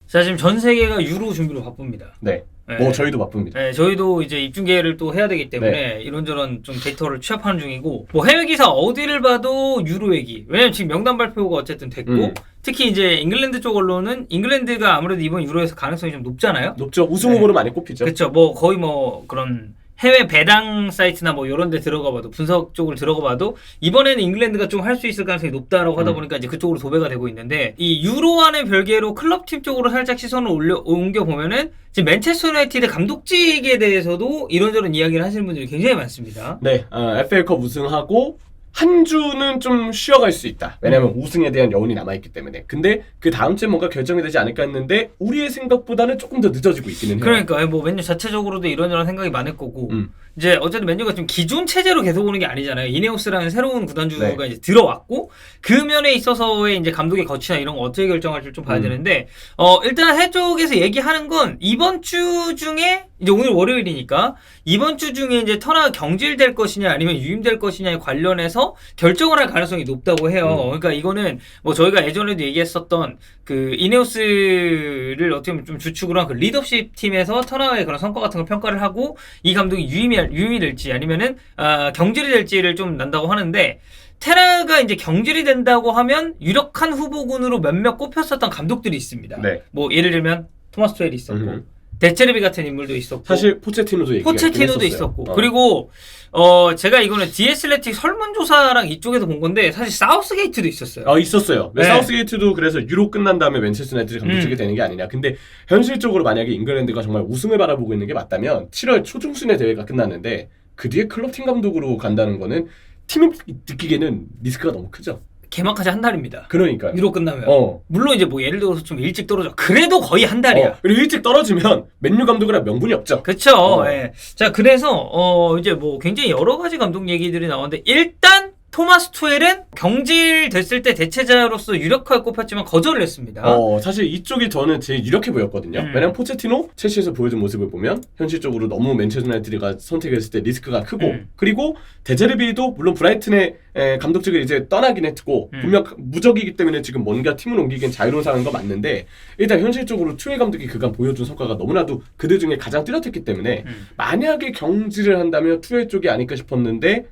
자, 지금 전 세계가 유로 준비로 바쁩니다. 네. 네. 뭐 저희도 바쁩니다. 네, 저희도 이제 입중계를 또 해야 되기 때문에 이런저런 좀 데이터를 취합하는 중이고, 뭐 해외 기사 어디를 봐도 유로 얘기. 왜냐면 지금 명단 발표가 어쨌든 됐고, 특히 이제 잉글랜드 쪽 언론은 잉글랜드가 아무래도 이번 유로에서 가능성이 좀 높잖아요. 높죠. 우승 후보로 많이 꼽히죠. 그렇죠. 뭐 거의 뭐 그런 해외 배당 사이트나 뭐 이런 데 들어가 봐도, 분석 쪽으로 들어가 봐도 이번에는 잉글랜드가 좀 할 수 있을 가능성이 높다라고 하다 보니까 이제 그쪽으로 도배가 되고 있는데, 이 유로와는 별개로 클럽팀 쪽으로 살짝 시선을 옮겨 보면은 지금 맨체스터 유나이티드 감독직에 대해서도 이런저런 이야기를 하시는 분들이 굉장히 많습니다. 네. FA컵 우승하고 한 주는 좀 쉬어갈 수 있다. 왜냐면 우승에 대한 여운이 남아있기 때문에. 근데 그 다음 주에 뭔가 결정이 되지 않을까 했는데 우리의 생각보다는 조금 더 늦어지고 있기는 해요. 그러니까 뭐 맨유 자체적으로도 이런저런 생각이 많을 거고, 이제 어쨌든 맨유가 좀 기존 체제로 계속 오는 게 아니잖아요. 이네오스라는 새로운 구단주가 이제 들어왔고, 그 면에 있어서의 이제 감독의 거취나 이런 거 어떻게 결정할지 좀 봐야 되는데, 일단 해외 쪽에서 얘기하는 건 이번 주 중에, 이제 오늘 월요일이니까 이번 주 중에 이제 터나 경질될 것이냐 아니면 유임될 것이냐에 관련해서 결정을 할 가능성이 높다고 해요. 그러니까 이거는 뭐 저희가 예전에도 얘기했었던 그 이네오스를 어떻게 보면 좀 주축으로 한 그 리더십 팀에서 터나의 그런 성과 같은 걸 평가를 하고, 이 감독이 유임이 될지 아니면은 경질이 될지를 좀 난다고 하는데, 테라가 이제 경질이 된다고 하면 유력한 후보군으로 몇몇 꼽혔었던 감독들이 있습니다. 네. 뭐 예를 들면 토마스 투헬이 있었고, 데체르비 같은 인물도 있었고, 사실 포체티노도 있었고, 그리고 제가 이거는 디에슬레틱 설문조사랑 이쪽에서 본 건데, 사실 사우스게이트도 있었어요. 있었어요. 네. 사우스게이트도 그래서 유로 끝난 다음에 맨체스터 유나이티드 감독직이 되는 게 아니냐. 근데 현실적으로 만약에 잉글랜드가 정말 우승을 바라보고 있는 게 맞다면 7월 초중순에 대회가 끝났는데 그 뒤에 클럽팀 감독으로 간다는 거는 팀이 느끼기에는 리스크가 너무 크죠. 개막하지 한 달입니다. 그러니까요. 유로 끝나면. 물론 이제 뭐 예를 들어서 좀 일찍 떨어져. 그래도 거의 한 달이야. 그리고 일찍 떨어지면 맨유 감독이라 명분이 없죠. 그쵸. 예. 자, 그래서 이제 뭐 굉장히 여러 가지 감독 얘기들이 나오는데, 일단 토마스 투헬은 경질됐을 때 대체자로서 유력하게 꼽혔지만 거절을 했습니다. 사실 이쪽이 저는 제일 유력해 보였거든요. 왜냐면 포체티노 첼시에서 보여준 모습을 보면 현실적으로 너무 맨체스터 유나이티드가 선택했을 때 리스크가 크고, 그리고 데제르비도 물론 브라이튼의 감독직을 이제 떠나긴 했고 분명 무적이기 때문에 지금 뭔가 팀을 옮기기엔 자유로운 상황인 거 맞는데, 일단 현실적으로 투헬 감독이 그간 보여준 성과가 너무나도 그들 중에 가장 뚜렷했기 때문에 만약에 경질을 한다면 투헬 쪽이 아닐까 싶었는데,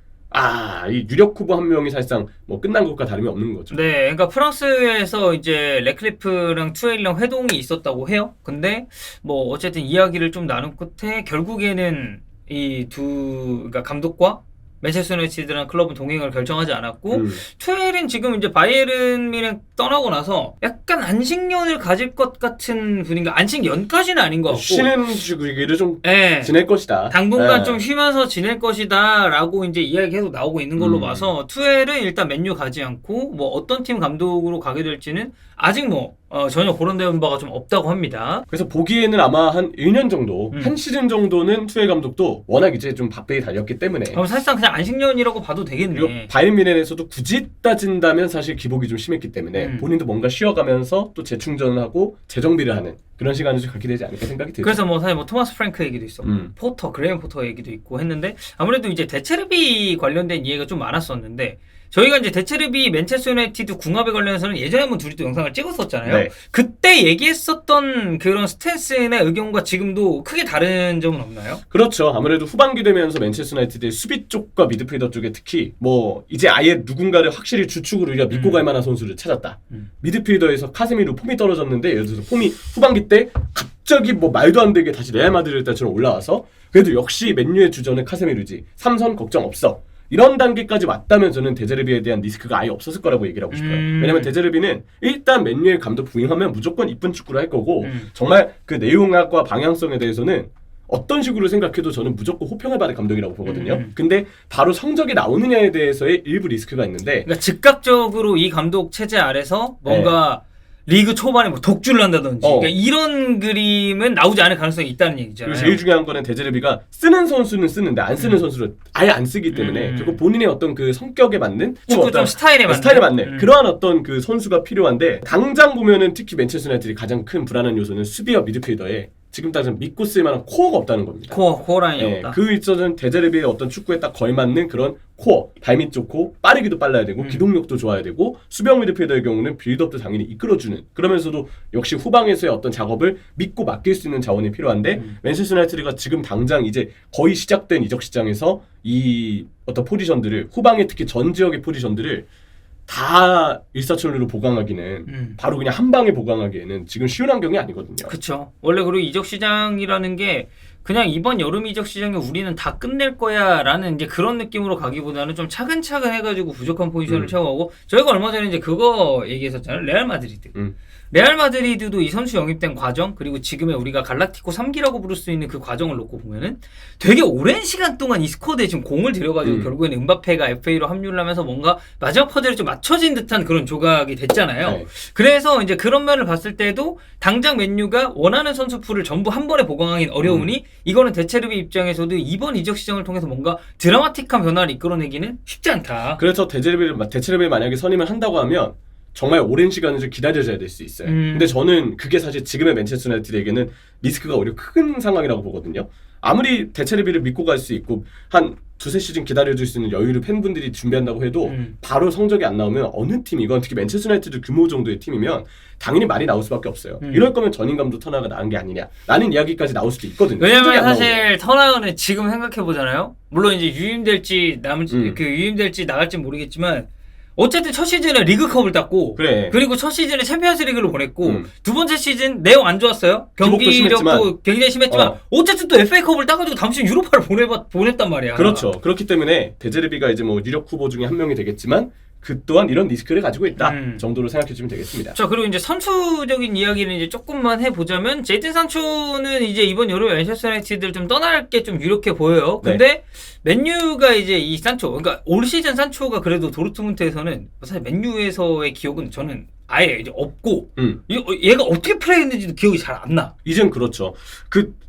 이 유력 후보 한 명이 사실상 뭐 끝난 것과 다름이 없는 거죠. 네, 그러니까 프랑스에서 이제 레클리프랑 투헬이랑 회동이 있었다고 해요. 근데 뭐 어쨌든 이야기를 좀 나눈 끝에 결국에는 그러니까 감독과 맨체스터 유나이티드라는 클럽은 동행을 결정하지 않았고, 투헬은 지금 이제 바이에른 뮌헨 떠나고 나서 약간 안식년을 가질 것 같은 분위기가, 안식년까지는 아닌 것 같고 쉬는 주기를 좀 지낼 것이다. 당분간 좀 쉬면서 지낼 것이다 라고 이제 이야기 계속 나오고 있는 걸로 봐서, 투헬은 일단 맨유 가지 않고 뭐 어떤 팀 감독으로 가게 될지는 아직 뭐 전혀 거론된 바가 좀 없다고 합니다. 그래서 보기에는 아마 한 1년 정도, 한 시즌 정도는 투헬 감독도 워낙 이제 좀 바쁘게 달렸기 때문에, 그럼 사실상 그냥 안식년이라고 봐도 되겠네. 그리고 바이에른 뮌헨에서도 굳이 따진다면 사실 기복이 좀 심했기 때문에 본인도 뭔가 쉬어가면서 또 재충전을 하고 재정비를 하는 그런 시간을 좀 갖게 되지 않을까 생각이 들죠. 그래서 뭐 사실 뭐 토마스 프랭크 얘기도 있었고, 그레이엄 포터 얘기도 있고 했는데, 아무래도 이제 데체르비 관련된 이해가 좀 많았었는데, 저희가 이제 데체르비 맨체스터 유나이티드 궁합에 관련해서는 예전에 한번 둘이 또 영상을 찍었었잖아요. 네. 그때 얘기했었던 그런 스탠스나 의견과 지금도 크게 다른 점은 없나요? 그렇죠. 아무래도 후반기 되면서 맨체스터 유나이티드의 수비 쪽과 미드필더 쪽에 특히 뭐 이제 아예 누군가를 확실히 주축으로 우리가 믿고 갈 만한 선수를 찾았다. 미드필더에서 카세미로 폼이 떨어졌는데, 예를 들어서 폼이 후반기 때 갑자기 뭐 말도 안 되게 다시 레알 마드리드 때처럼 올라와서, 그래도 역시 맨유의 주전은 카세미루지, 3선 걱정 없어, 이런 단계까지 왔다면 저는 데제르비에 대한 리스크가 아예 없었을 거라고 얘기를 하고 싶어요. 왜냐면 데제르비는 일단 맨유의 감독 부임하면 무조건 이쁜 축구를 할 거고, 정말 그 내용학과 방향성에 대해서는 어떤 식으로 생각해도 저는 무조건 호평을 받을 감독이라고 보거든요. 근데 바로 성적이 나오느냐에 대해서의 일부 리스크가 있는데, 그러니까 즉각적으로 이 감독 체제 아래서 뭔가 리그 초반에 뭐 독주를 한다든지, 그러니까 이런 그림은 나오지 않을 가능성이 있다는 얘기잖아요. 그리고 제일 중요한 거는 데제르비가 쓰는 선수는 쓰는데 안 쓰는 선수를 아예 안 쓰기 때문에 결국 본인의 어떤 그 성격에 맞는, 축구 좀 스타일에 맞는 그러한 어떤 그 선수가 필요한데, 당장 보면은 특히 맨체스터 유나이티드 가장 큰 불안한 요소는 수비와 미드필더에 지금 따지면 믿고 쓸 만한 코어가 없다는 겁니다. 코어 라인이 없다. 그 있어서는 데제르비의 어떤 축구에 딱 걸맞는 그런 코어, 발밑 좋고 빠르기도 빨라야 되고 기동력도 좋아야 되고 수비형 미드필더의 경우는 빌드업도 당연히 이끌어주는, 그러면서도 역시 후방에서의 어떤 작업을 믿고 맡길 수 있는 자원이 필요한데 맨체스터 유나이티드가 지금 당장 이제 거의 시작된 이적 시장에서 이 어떤 포지션들을, 후방의 특히 전 지역의 포지션들을 다 일사천리로 보강하기는 바로 그냥 한 방에 보강하기에는 지금 쉬운 환경이 아니거든요. 그렇죠. 원래 그리고 이적 시장이라는 게 그냥 이번 여름 이적 시장에 우리는 다 끝낼 거야라는 이제 그런 느낌으로 가기보다는 좀 차근차근 해가지고 부족한 포지션을 채워가고, 저희가 얼마 전에 이제 그거 얘기했었잖아요. 레알 마드리드. 레알 마드리드도 이 선수 영입된 과정, 그리고 지금의 우리가 갈라티코 3기라고 부를 수 있는 그 과정을 놓고 보면은 되게 오랜 시간 동안 이 스쿼드에 지금 공을 들여가지고 결국에는 음바페가 FA로 합류를 하면서 뭔가 마지막 퍼즐이 좀 맞춰진 듯한 그런 조각이 됐잖아요. 네. 그래서 이제 그런 면을 봤을 때도 당장 맨유가 원하는 선수풀을 전부 한 번에 보강하기는 어려우니 이거는 데체르비 입장에서도 이번 이적 시장을 통해서 뭔가 드라마틱한 변화를 이끌어내기는 쉽지 않다. 그래서 데체르비를 만약에 선임을 한다고 하면 정말 오랜 시간을 좀 기다려줘야 될 수 있어요. 근데 저는 그게 사실 지금의 맨체스터 유나이티드에게는 리스크가 오히려 큰 상황이라고 보거든요. 아무리 데체르비를 믿고 갈 수 있고 한 두세 시즌 기다려줄 수 있는 여유를 팬분들이 준비한다고 해도 바로 성적이 안 나오면 어느 팀이건, 특히 맨체스터 유나이티드 규모 정도의 팀이면 당연히 말이 나올 수밖에 없어요. 이럴 거면 전임 감독 턴하가 나은 게 아니냐 라는 이야기까지 나올 수도 있거든요. 왜냐면 사실 턴하는 지금 생각해보잖아요. 물론 이제 유임될지 유임될지 나갈지 모르겠지만 어쨌든 첫 시즌에 리그컵을 땄고, 그래. 그리고 첫 시즌에 챔피언스 리그를 보냈고, 두 번째 시즌 내용 안 좋았어요. 경기력도 굉장히 심했지만 어쨌든 또 FA컵을 따가지고 다음 시즌 유로파를 보냈단 말이야. 그렇죠. 그렇기 때문에 데제르비가 이제 뭐 유력 후보 중에 한 명이 되겠지만 그 또한 이런 리스크를 가지고 있다 정도로 생각해 주면 되겠습니다. 자, 그리고 이제 선수적인 이야기를 이제 조금만 해보자면, 제이든 산초는 이제 이번 여름에 맨체스터 유나이티드를 좀 떠날 게 좀 유력해 보여요. 근데 맨유가 이제 이 산초, 그러니까 올 시즌 산초가 그래도 도르트문트에서는 사실 맨유에서의 기억은 저는 아예 이제 없고, 얘가 어떻게 플레이했는지도 기억이 잘 안 나. 이젠 그렇죠.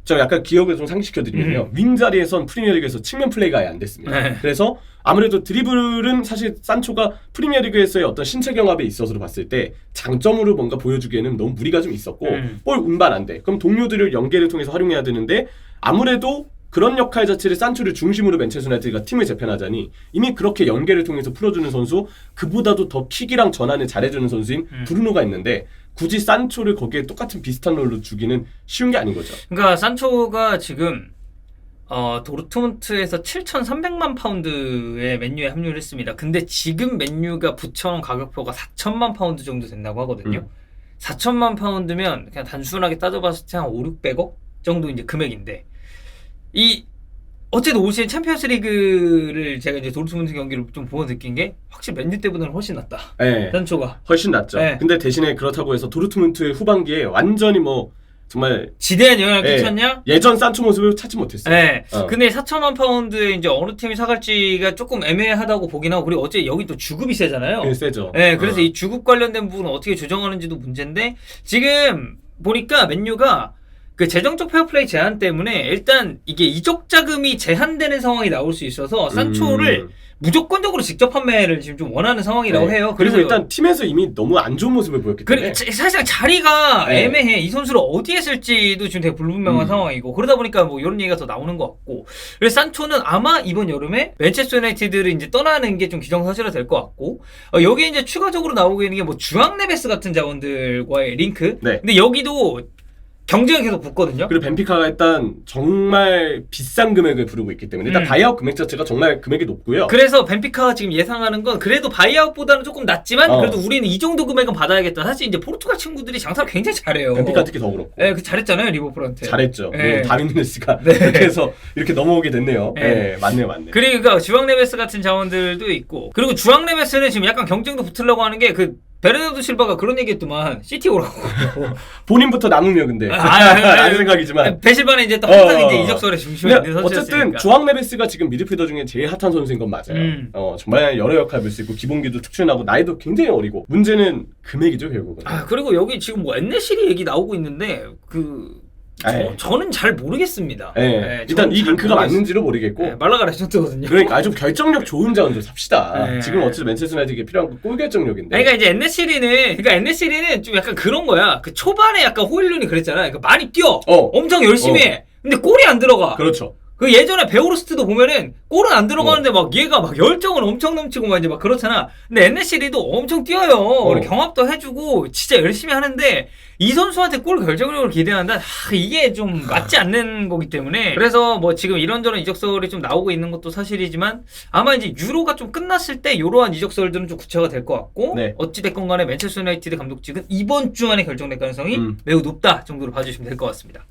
저 약간 기억을 좀 상기시켜드리면요. 윙 자리에선 프리미어리그에서 측면 플레이가 아예 안 됐습니다. 그래서 아무래도 드리블은 사실 산초가 프리미어리그에서의 어떤 신체 경합에 있어서 봤을 때 장점으로 뭔가 보여주기에는 너무 무리가 좀 있었고 볼 운반 안 돼. 그럼 동료들을 연계를 통해서 활용해야 되는데 아무래도 그런 역할 자체를 산초를 중심으로 맨체스터 유나이티드가 팀을 재편하자니 이미 그렇게 연계를 통해서 풀어주는 선수, 그보다도 더 킥이랑 전환을 잘해주는 선수인 브루노가 있는데 굳이 산초를 거기에 똑같은 비슷한 롤로 주기는 쉬운 게 아닌 거죠. 그러니까 산초가 지금 도르트문트에서 7,300만 파운드의 맨유에 합류를 했습니다. 근데 지금 맨유가 붙여놓은 가격표가 4천만 파운드 정도 된다고 하거든요. 4천만 파운드면 그냥 단순하게 따져봤을 때 한 5, 600억 정도 이제 금액인데, 어쨌든 올 시즌 챔피언스 리그를 제가 이제 도르트문트 경기를 좀 보고 느낀 게 확실히 맨유 때보다는 훨씬 낫다. 네. 산초가 훨씬 낫죠. 네. 근데 대신에 그렇다고 해서 도르트문트의 후반기에 완전히 뭐 정말 지대한 영향을 끼쳤냐? 예전 산초 모습을 찾지 못했어요. 네. 근데 4천만 파운드에 이제 어느 팀이 사갈지가 조금 애매하다고 보긴 하고, 그리고 어째 여기 또 주급이 세잖아요. 네, 세죠. 네, 그래서 이 주급 관련된 부분은 어떻게 조정하는지도 문제인데, 지금 보니까 맨유가 그 재정적 페어플레이 제한 때문에 일단 이게 이적 자금이 제한되는 상황이 나올 수 있어서 산초를 무조건적으로 직접 판매를 지금 좀 원하는 상황이라고 해요. 그리고 일단 팀에서 이미 너무 안 좋은 모습을 보였기 때문에 사실상 자리가 애매해. 이 선수를 어디에 쓸지도 지금 되게 불분명한 상황이고, 그러다 보니까 뭐 이런 얘기가 더 나오는 것 같고, 그래서 산초는 아마 이번 여름에 맨체스터 유나이티드를 이제 떠나는 게 좀 기정사실화 될 것 같고, 여기에 이제 추가적으로 나오고 있는 게 뭐 주앙 네베스 같은 자원들과의 링크. 근데 여기도 경쟁이 계속 붙거든요. 그리고 벤피카가 일단 정말 비싼 금액을 부르고 있기 때문에 일단 바이아웃 금액 자체가 정말 금액이 높고요. 그래서 벤피카가 지금 예상하는 건 그래도 바이아웃보다는 조금 낮지만 그래도 우리는 이 정도 금액은 받아야겠다. 사실 이제 포르투갈 친구들이 장사를 굉장히 잘해요. 벤피카 특히 더 그렇고. 네, 잘했잖아요, 리버풀한테. 잘했죠. 다윈 누네스가 그렇게 해서 이렇게 넘어오게 됐네요. 네, 맞네요. 그러니까 주앙 네베스 같은 자원들도 있고, 그리고 주앙 네베스는 지금 약간 경쟁도 붙으려고 하는 게 베르나르도 실바가 그런 얘기했더만 시티 오라고. 본인부터 남으면 근데 아는 생각이지만 베실바는 이제 또 항상 이제 이적설의 중심에 있는 선수였으니까. 어쨌든 주앙 네베스가 지금 미드필더 중에 제일 핫한 선수인 건 맞아요. 정말 여러 역할을 볼 수 있고 기본기도 특출나고 나이도 굉장히 어리고, 문제는 금액이죠 결국은. 그리고 여기 지금 뭐 엔네시리 얘기 나오고 있는데 저는 잘 모르겠습니다. 일단 이 링크가 맞는지도 모르겠고 말라가 레전드거든요. 그러니까 좀 결정력 좋은 자원 좀 삽시다. 지금 어쨌든 맨체스터 유나이트에게 필요한 건 골 결정력인데. 그러니까 이제 엔네시리는 좀 약간 그런 거야. 그 초반에 약간 호일룬이 그랬잖아. 그러니까 많이 뛰어, 엄청 열심히 해. 근데 골이 안 들어가. 그렇죠. 그 예전에 베오르스트도 보면은 골은 안 들어가는데 막 얘가 막 열정은 엄청 넘치고 막 이제 막 그렇잖아. 근데 엔네시리도 엄청 뛰어요. 경합도 해주고 진짜 열심히 하는데 이 선수한테 골 결정력을 기대한다. 이게 좀 맞지 않는 거기 때문에 그래서 뭐 지금 이런저런 이적설이 좀 나오고 있는 것도 사실이지만 아마 이제 유로가 좀 끝났을 때 이러한 이적설들은 좀 구체화가 될 것 같고 어찌 됐건 간에 맨체스터 유나이티드 감독직은 이번 주 안에 결정될 가능성이 매우 높다 정도로 봐주시면 될 것 같습니다.